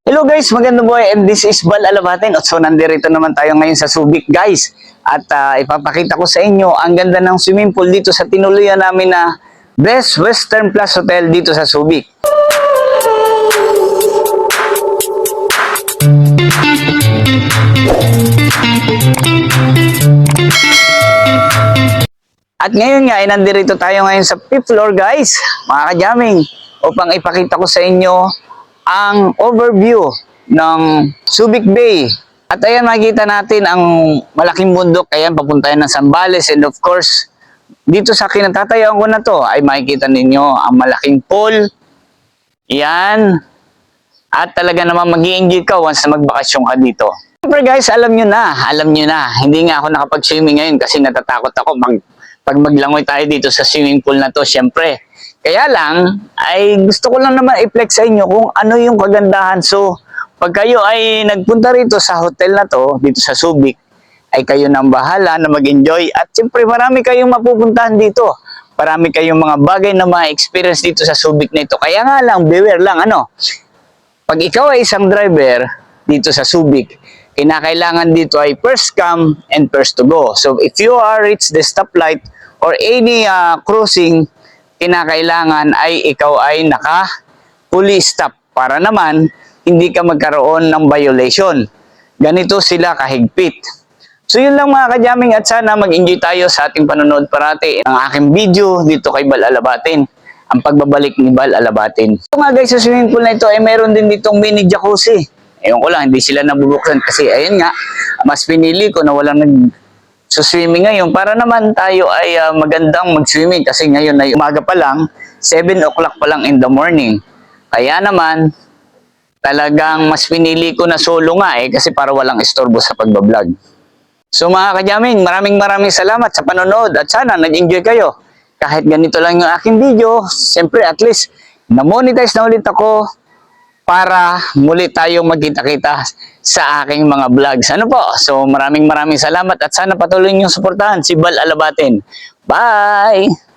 Hello guys, magandang buhay and this is Bal Alabatin. So nandito naman tayo ngayon sa Subic guys. At ipapakita ko sa inyo ang ganda ng swimming pool dito sa tinuluyan namin na Best Western Plus Hotel dito sa Subic. At ngayon nga, nandito tayo ngayon sa 5th floor guys, mga kajaming, upang ipakita ko sa inyo ang overview ng Subic Bay. At ayan, makikita natin ang malaking bundok. Ayan, papuntayan ng Zambales. And of course, dito sa kinatatayuan ko na to, ay makikita ninyo ang malaking pool. Yan. At talaga naman mag-i-enjoy ka once na magbakasyon ka dito. Siyempre guys, alam nyo na. Hindi nga ako nakapag-swimming ngayon kasi natatakot ako pag maglangoy tayo dito sa swimming pool na to, siyempre. Kaya lang, ay gusto ko lang naman i-flex sa inyo kung ano yung kagandahan. So, pag kayo ay nagpunta rito sa hotel na to, dito sa Subic, ay kayo nang bahala na mag-enjoy. At siyempre, marami kayong mapupuntahan dito. Marami kayong mga bagay na ma-experience dito sa Subic na ito. Kaya nga lang, beware lang, pag ikaw ay isang driver dito sa Subic, kinakailangan dito ay first come and first to go. So, if you are reach the stoplight or any crossing, kinakailangan ay ikaw ay naka-fully stop para naman hindi ka magkaroon ng violation. Ganito sila kahigpit. So yun lang mga kajaming at sana mag-enjoy tayo sa ating panonood parati ng aking video dito kay Bal Alabatin. Ang pagbabalik ni Bal Alabatin. So nga guys, sa swimming pool na ito ay meron din ditong mini jacuzzi. Ewan ko lang, hindi sila nabubuksan kasi ayun nga, mas pinili ko na walang nag-swimming ngayon para naman tayo ay magandang mag-swimming kasi ngayon ay umaga pa lang, 7 o'clock pa lang in the morning. Kaya naman, talagang mas pinili ko na solo nga kasi para walang istorbo sa pagbablog. So mga kajaming, maraming salamat sa panonood at sana nag-enjoy kayo. Kahit ganito lang yung aking video, siyempre at least na-monetize na ulit ako para muli tayong magkita-kita sa aking mga vlogs. Ano po? So maraming salamat at sana patuloy niyong suportahan si Bal Alabatin. Bye!